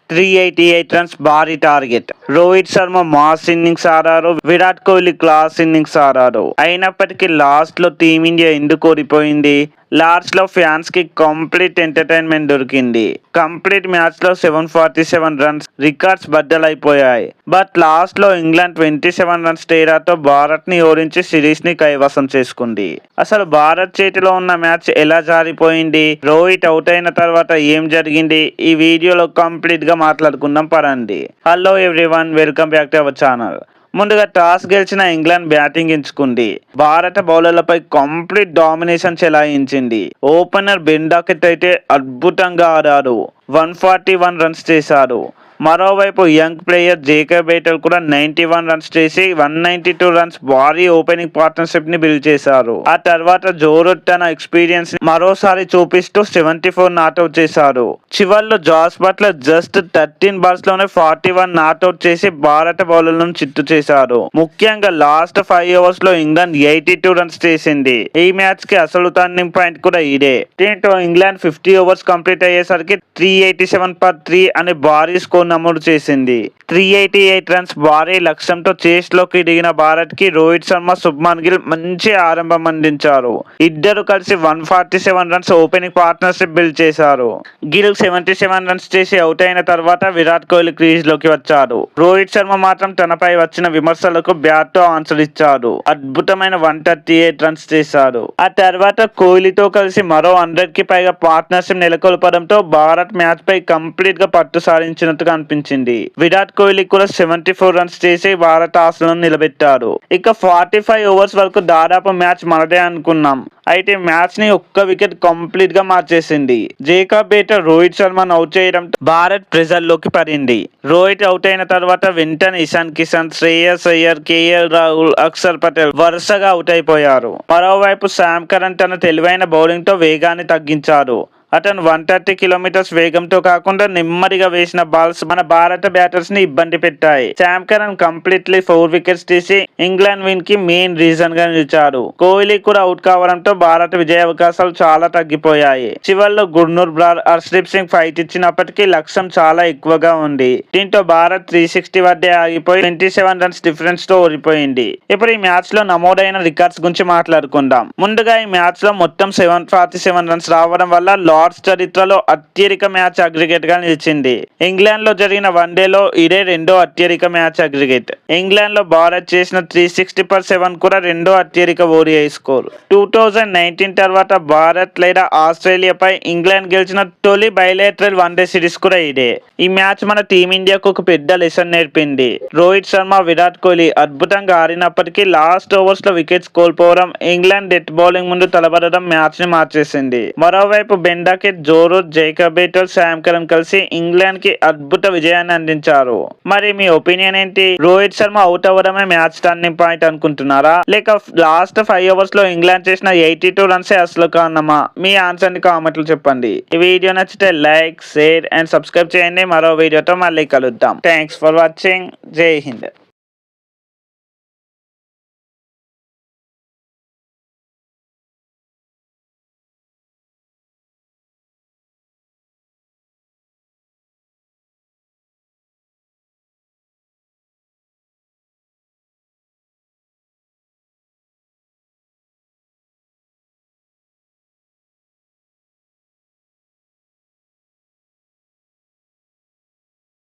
388 runs భారీ target. Rohit Sharma mass innings ఆడారు, Virat Kohli class innings ఆడారు. అయినప్పటికీ లాస్ట్ లో టీమిండియా ఎందుకు ఓడిపోయింది? లాస్ట్ లో ఫ్యాన్స్ కి కంప్లీట్ ఎంటర్టైన్మెంట్ దొరికింది. కంప్లీట్ మ్యాచ్ లో 747 రన్స్ రికార్డ్స్ బద్దలైపోయాయి. బట్ లాస్ట్ లో ఇంగ్లాండ్ 27 రన్స్ తేడాతో భారత్ ని ఓడించి సిరీస్ ని కైవసం చేసుకుంది. అసలు భారత్ చేతిలో ఉన్న మ్యాచ్ ఎలా జారిపోయింది? రోహిత్ అవుట్ అయిన తర్వాత ఏం జరిగింది? ఈ వీడియోలో కంప్లీట్ గా మాట్లాడుకుందాం పరండి. Hello everyone, welcome back to our channel. ముందుగా టాస్ గెలిచిన ఇంగ్లాండ్ బ్యాటింగ్ ఎంచుకుంది. భారత బౌలర్లపై కంప్లీట్ డామినేషన్ చెలాయించింది. ఓపెనర్ బెన్ డకెట్ అయితే అద్భుతంగా ఆడాడు. 141 రన్స్ చేశాడు. మరోవైపు యంగ్ ప్లేయర్ జేకబ్ బేటల్ కూడా 91 రన్స్ చేసి 192 రన్స్ భారీ ఓపెనింగ్ పార్ట్నర్షిప్ ని బిల్డ్ చేశారు. ఆ తర్వాత జో రూట్ తన ఎక్స్పీరియన్స్ మరోసారి చూపిస్తూ 74 నాట్అవుట్ చేశాడు. చివర్లో జాస్ బట్లర్ జస్ట్ 13 బాల్స్ లోనే 41 నాట్అవుట్ చేసి భారత బౌలర్లను చిత్తు చేశాడు. ముఖ్యంగా లాస్ట్ 5 ఓవర్స్ లో ఇంగ్లాండ్ 82 రన్స్ చేసింది. ఈ మ్యాచ్ కి అసలు టర్నింగ్ పాయింట్ కూడా ఇదే. దీంతో ఇంగ్లాండ్ 50 ఓవర్స్ కంప్లీట్ అయ్యేసరికి 387/3 అనే భారీ స్కోర్ నమోదు చేసింది. 388 రన్స్ భారీ లక్ష్యంతో చేస్ లోకి దిగిన భారత్ కి రోహిత్ శర్మ, శుభ్మన్ గిల్ మంచి ఆరంభం అందించారు. ఇద్దరు కలిసి 147 రన్స్ ఓపెనింగ్ పార్ట్నర్షిప్ బిల్డ్ చేశారు. గిల్ 77 రన్స్ చేసి అవుట్ అయిన తర్వాత విరాట్ కోహ్లీ క్రీజ్ లోకి వచ్చాడు. రోహిత్ శర్మ మాత్రం తనపై వచ్చిన విమర్శలకు బ్యాట్ తో ఆన్సర్ ఇచ్చాడు. అద్భుతమైన 138 రన్స్ చేశాడు. ఆ తర్వాత కోహ్లీతో కలిసి మరో 100 కి పైగా పార్ట్నర్షిప్ నెలకొల్పడంతో భారత్ మ్యాచ్ పై కంప్లీట్ గా పట్టు సాధించినట్టుగా అనిపించింది. విరాట్ కోహ్లీ కూడా 74 రన్స్ చేసి భారత ఆశలను నిలబెట్టాడు. ఇక 45 ఓవర్స్ వరకు దాదాపు మ్యాచ్ మనదే అనుకున్నాం. అయితే మ్యాచ్ ని ఒక్క వికెట్ కంప్లీట్ గా మార్చేసింది. జేకబ్ బేటల్ రోహిత్ శర్మను అవుట్ చేయడంతో భారత్ ప్రెజర్ లోకి పడింది. రోహిత్ అవుట్ అయిన తర్వాత వెంటనే ఇషాన్ కిషన్, శ్రేయస్ అయ్యర్, కేఎల్ రాహుల్, అక్షర్ పటేల్ వరుసగా అవుట్ అయిపోయారు. మరోవైపు శామ్ కరణ్ తన తెలివైన బౌలింగ్ తో వేగాన్ని తగ్గించాడు. అతను 130 కిలోమీటర్స్ వేగంతో కాకుండా నెమ్మదిగా వేసిన బాల్స్ మన భారత బ్యాటర్స్ ని ఇబ్బంది పెట్టాయి. శామ్ కరణ్ కంప్లీట్లీ 4 వికెట్స్ తీసి ఇంగ్లాండ్ విన్ కి మెయిన్ రీజన్ గా నిలిచాడు. కోహ్లీ కూడా అవుట్ కావడంతో భారత విజయ అవకాశాలు చాలా తగ్గిపోయాయి. చివర్లో గుర్నూర్ బ్రార్, హర్షదీప్ సింగ్ ఫైట్ ఇచ్చినప్పటికీ లక్ష్యం చాలా ఎక్కువగా ఉంది. దీంతో భారత్ 360 వద్దే ఆగిపోయి 27 రన్స్ డిఫరెన్స్ తో ఓడిపోయింది. ఇప్పుడు ఈ మ్యాచ్ లో నమోదైన రికార్డ్స్ గురించి మాట్లాడుకుందాం. ముందుగా ఈ మ్యాచ్ లో మొత్తం 747 రన్స్ రావడం వల్ల లార్డ్స్ చరిత్రలో అత్యధిక మ్యాచ్ అగ్రిగేట్ గా నిలిచింది. ఇంగ్లాండ్ లో జరిగిన వన్డేలో ఇదే రెండో అత్యధిక మ్యాచ్ అగ్రిగేట్. ఇంగ్లాండ్ లో భారత్ చేసిన 360/7 కూడా రెండో అత్యధిక ఓడిఐ స్కోర్. 2019 తర్వాత భారత్ లేదా ఆస్ట్రేలియాపై ఇంగ్లాండ్ గెలిచిన తొలి బైలేటరల్ వన్డే సిరీస్ కూడా ఇదే. ఈ మ్యాచ్ మన టీమిండియాకు ఒక పెద్ద లెసన్ నేర్పింది. రోహిత్ శర్మ, విరాట్ కోహ్లీ అద్భుతంగా ఆడినప్పటికీ లాస్ట్ ఓవర్స్ లో వికెట్స్ కోల్పోవడం, ఇంగ్లాండ్ డెత్ బౌలింగ్ ముందు తలబడడం మ్యాచ్ ని మార్చేసింది. మరోవైపు Ben Duckett, Joe Root, Jacob Bethell, Sam Curran కలిసి ఇంగ్లాండ్ కి అద్భుత విజయాన్ని అందించారు. మరి మీ ఒపీనియన్ ఏంటి? రోహిత్ శర్మ అవుట్ అవ్వడమే మ్యాచ్ టర్నింగ్ పాయింట్ అనుకుంటున్నారా, లేక లాస్ట్ 5 ఓవర్స్ లో ఇంగ్లాండ్ చేసిన 82 రన్స్ అసలు కారణమా? మీ ఆన్సర్ ని కామెంట్లు చెప్పండి. ఈ వీడియో నచ్చితే లైక్, షేర్ అండ్ సబ్స్క్రైబ్ చేయండి. మరో వీడియోతో మళ్ళీ కలుద్దాం. Thanks for watching. జై హింద్.